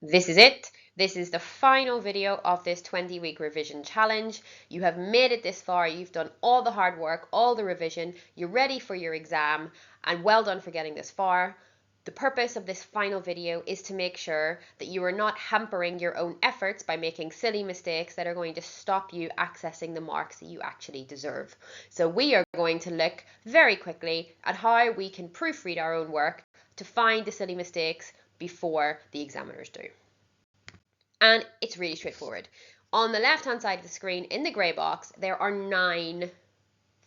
This is it. This is the final video of this 20-week revision challenge. You have made it this far. You've done all the hard work, all the revision. You're ready for your exam, and well done for getting this far. The purpose of this final video is to make sure that you are not hampering your own efforts by making silly mistakes that are going to stop you accessing the marks that you actually deserve. So we are going to look very quickly at how we can proofread our own work to find the silly mistakes before the examiners do. And it's really straightforward. On the left-hand side of the screen, in the grey box, there are 9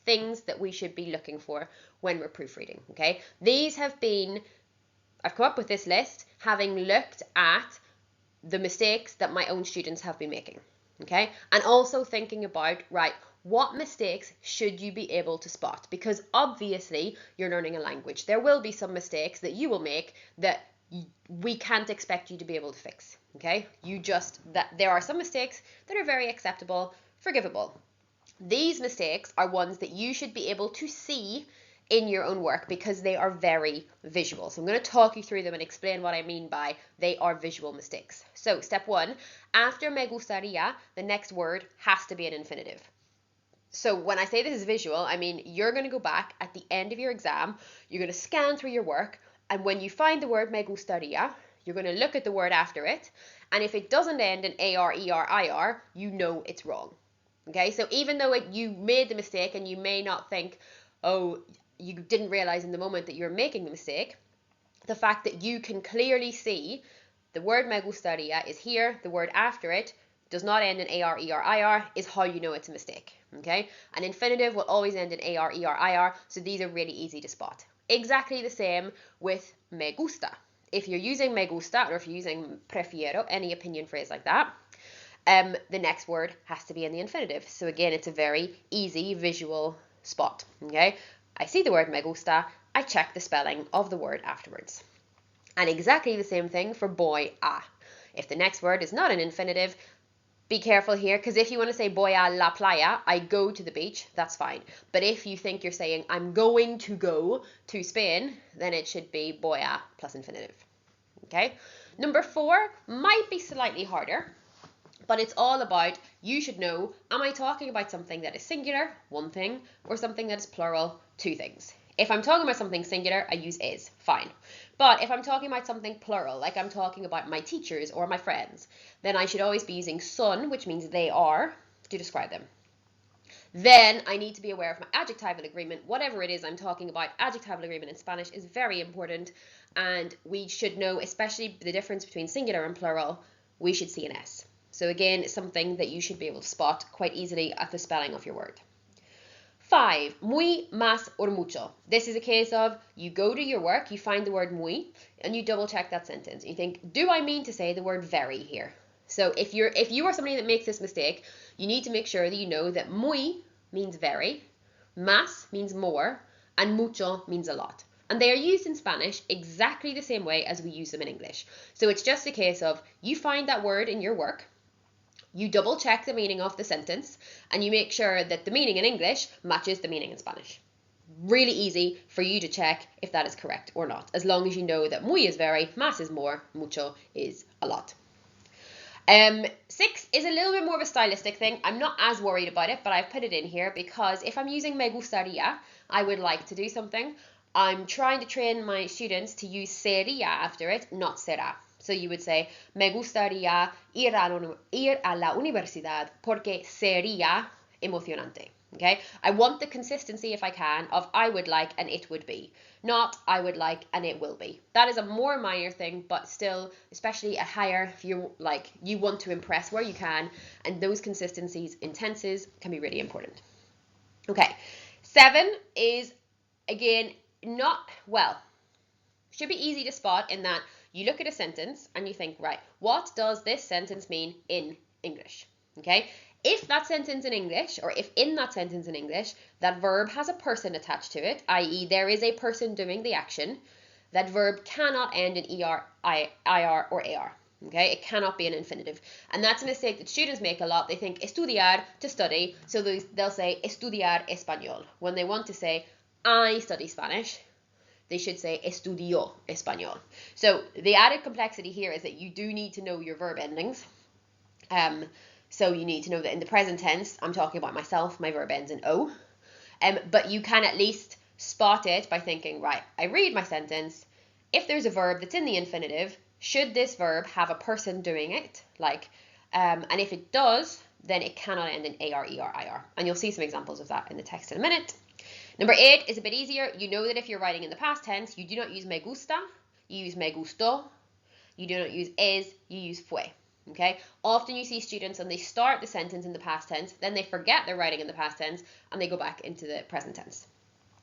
things that we should be looking for when we're proofreading, okay? I've come up with this list having looked at the mistakes that my own students have been making, okay? And also thinking about, right, what mistakes should you be able to spot? Because obviously you're learning a language. There will be some mistakes that you will make that we can't expect you to be able to fix, okay? There are some mistakes that are very acceptable, forgivable. These mistakes are ones that you should be able to see in your own work because they are very visual. So I'm going to talk you through them and explain what I mean by they are visual mistakes. So step 1, after me gustaría, the next word has to be an infinitive. So when I say this is visual, I mean you're going to go back at the end of your exam, you're going to scan through your work, and when you find the word me gustaría, you're going to look at the word after it, and if it doesn't end in AR, ER, IR, you know it's wrong. Okay, so even though you made the mistake and you may not think, oh, you didn't realize in the moment that you're making the mistake, the fact that you can clearly see the word me gustaría is here, the word after it does not end in AR, ER, IR is how you know it's a mistake. Okay, an infinitive will always end in AR, ER, IR, so these are really easy to spot. Exactly the same with me gusta. If you're using me gusta or if you're using prefiero, any opinion phrase like that, the next word has to be in the infinitive. So again, it's a very easy visual spot. Okay, I see the word me gusta, I check the spelling of the word afterwards. And exactly the same thing for voy a. If the next word is not an infinitive, be careful here, because if you want to say voy a la playa, I go to the beach, that's fine. But if you think you're saying I'm going to go to Spain, then it should be voy a plus infinitive. Okay. Number 4 might be slightly harder, but it's all about, you should know, am I talking about something that is singular, one thing, or something that is plural, 2 things? If I'm talking about something singular, I use is, fine. But if I'm talking about something plural, like I'm talking about my teachers or my friends, then I should always be using son, which means they are, to describe them. Then I need to be aware of my adjectival agreement. Whatever it is I'm talking about, adjectival agreement in Spanish is very important, and we should know, especially the difference between singular and plural, we should see an S. So again, something that you should be able to spot quite easily at the spelling of your word. 5, muy, más, or mucho. This is a case of you go to your work, you find the word muy, and you double check that sentence. You think, do I mean to say the word very here? So if you are somebody that makes this mistake, you need to make sure that you know that muy means very, más means more, and mucho means a lot. And they are used in Spanish exactly the same way as we use them in English. So it's just a case of you find that word in your work, you double check the meaning of the sentence, and you make sure that the meaning in English matches the meaning in Spanish. Really easy for you to check if that is correct or not, as long as you know that muy is very, más is more, mucho is a lot. 6 is a little bit more of a stylistic thing. I'm not as worried about it, but I've put it in here because if I'm using me gustaría, I would like to do something. I'm trying to train my students to use sería after it, not será. So you would say, me gustaría ir a la universidad porque sería emocionante. Okay? I want the consistency, if I can, of I would like and it would be, not I would like and it will be. That is a more minor thing, but still, especially at higher, if you want to impress where you can, and those consistencies in tenses can be really important. Okay, 7 is, again, should be easy to spot in that you look at a sentence and you think, right, what does this sentence mean in English? Okay, if that sentence in English, or if in that sentence in English, that verb has a person attached to it, i.e. there is a person doing the action, that verb cannot end in ER, IR, or AR. Okay, it cannot be an infinitive. And that's a mistake that students make a lot. They think estudiar, to study, so they'll say estudiar español. When they want to say, I study Spanish, they should say estudió español. So the added complexity here is that you do need to know your verb endings. So you need to know that in the present tense, I'm talking about myself, my verb ends in O. But you can at least spot it by thinking, right, I read my sentence. If there's a verb that's in the infinitive, should this verb have a person doing it? And if it does, then it cannot end in AR, ER, IR. And you'll see some examples of that in the text in a minute. Number 8 is a bit easier. You know that if you're writing in the past tense, you do not use me gusta, you use me gustó. You do not use es, you use fue. Okay? Often you see students and they start the sentence in the past tense, then they forget they're writing in the past tense, and they go back into the present tense.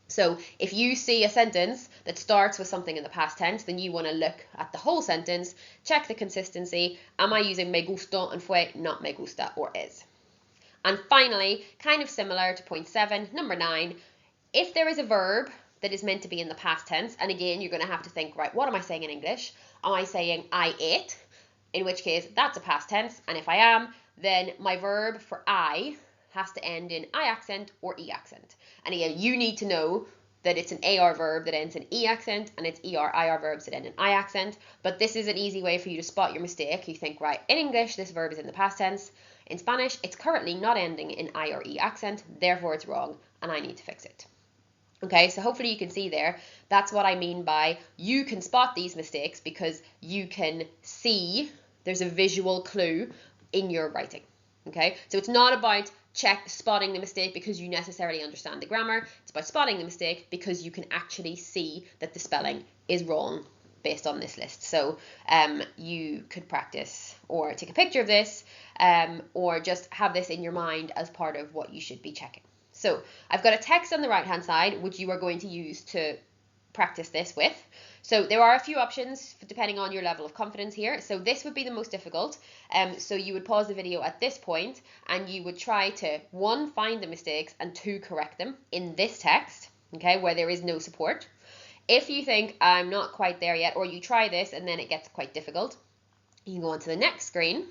So if you see a sentence that starts with something in the past tense, then you want to look at the whole sentence, check the consistency. Am I using me gustó and fue, not me gusta or es? And finally, kind of similar to point 7, number 9, if there is a verb that is meant to be in the past tense, and again, you're going to have to think, right, what am I saying in English? Am I saying I ate? In which case, that's a past tense, and if I am, then my verb for I has to end in I accent or E accent. And again, you need to know that it's an AR verb that ends in E accent, and it's ER, IR verbs that end in I accent, but this is an easy way for you to spot your mistake. You think, right, in English, this verb is in the past tense. In Spanish, it's currently not ending in I or E accent, therefore it's wrong, and I need to fix it. Okay, so hopefully you can see there, that's what I mean by you can spot these mistakes because you can see there's a visual clue in your writing. Okay, so it's not about spotting the mistake because you necessarily understand the grammar. It's about spotting the mistake because you can actually see that the spelling is wrong based on this list. So you could practice or take a picture of this or just have this in your mind as part of what you should be checking. So I've got a text on the right hand side which you are going to use to practice this with. So there are a few options depending on your level of confidence here. So this would be the most difficult. So you would pause the video at this point and you would try to 1, find the mistakes, and 2, correct them in this text, okay, where there is no support. If you think I'm not quite there yet, or you try this and then it gets quite difficult, you can go on to the next screen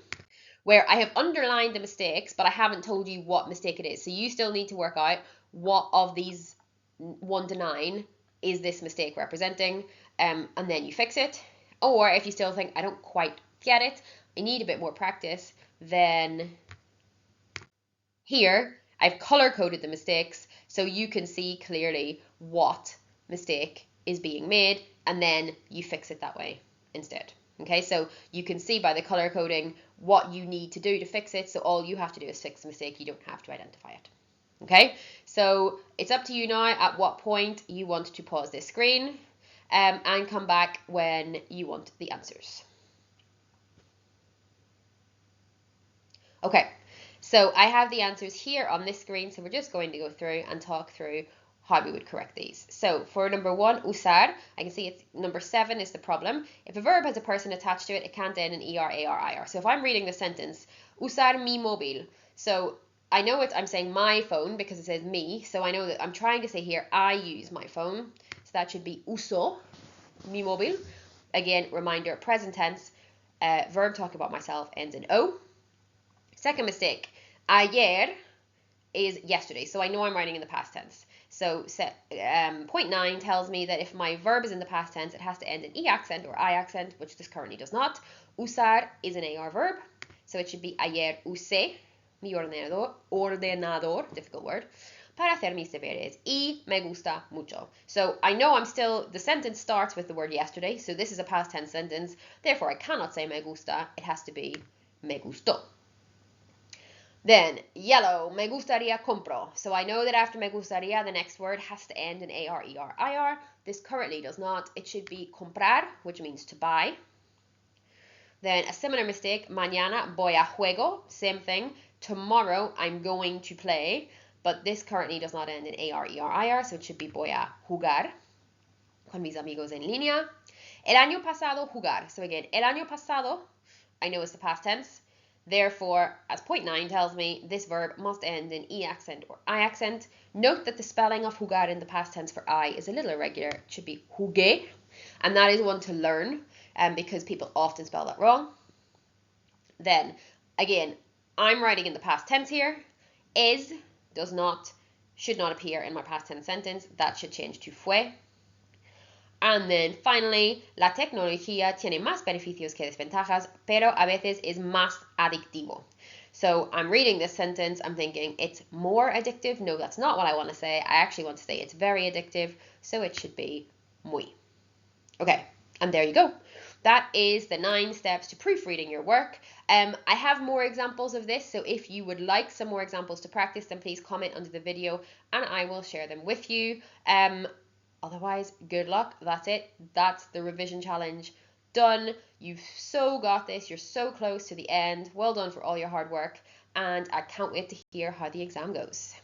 where I have underlined the mistakes, but I haven't told you what mistake it is. So you still need to work out what of these 1 to 9 is this mistake representing, and then you fix it. Or if you still think I don't quite get it, I need a bit more practice, then here I've color coded the mistakes so you can see clearly what mistake is being made, and then you fix it that way instead. Okay, so you can see by the color coding what you need to do to fix it, so all you have to do is fix the mistake, you don't have to identify it. Okay, so it's up to you now at what point you want to pause this screen and come back when you want the answers. Okay, so I have the answers here on this screen, so we're just going to go through and talk through how we would correct these. So for number 1, usar, I can see it's number 7 is the problem. If a verb has a person attached to it, it can't end in ER, AR, IR. So if I'm reading the sentence, usar mi móvil, so I know I'm saying my phone because it says me, so I know that I'm trying to say here, I use my phone. So that should be uso mi móvil. Again, reminder, present tense, verb talking about myself ends in O. Second mistake, ayer is yesterday, so I know I'm writing in the past tense. So point 9 tells me that if my verb is in the past tense, it has to end in E accent or I accent, which this currently does not. Usar is an AR verb, so it should be ayer usé mi ordenador, difficult word, para hacer mis deberes, y me gusta mucho. So I know the sentence starts with the word yesterday, so this is a past tense sentence, therefore I cannot say me gusta, it has to be me gustó. Then, yellow, me gustaría compro. So I know that after me gustaría, the next word has to end in AR, ER, IR. This currently does not. It should be comprar, which means to buy. Then a similar mistake, mañana voy a juego, same thing. Tomorrow I'm going to play, but this currently does not end in AR, ER, IR, so it should be voy a jugar con mis amigos en línea. El año pasado jugar. So again, el año pasado, I know is the past tense. Therefore, as point 9 tells me, this verb must end in E accent or I accent. Note that the spelling of jugar in the past tense for I is a little irregular. It should be jugué, and that is one to learn because people often spell that wrong. Then, again, I'm writing in the past tense here. Es should not appear in my past tense sentence. That should change to fue. And then finally, la tecnología tiene más beneficios que desventajas, pero a veces es más adictivo. So I'm reading this sentence, I'm thinking it's more addictive. No, that's not what I want to say. I actually want to say it's very addictive, so it should be muy. Okay, and there you go. That is the 9 steps to proofreading your work. I have more examples of this, so if you would like some more examples to practice, then please comment under the video and I will share them with you. Otherwise, good luck. That's it. That's the revision challenge done. You've so got this. You're so close to the end. Well done for all your hard work, and I can't wait to hear how the exam goes.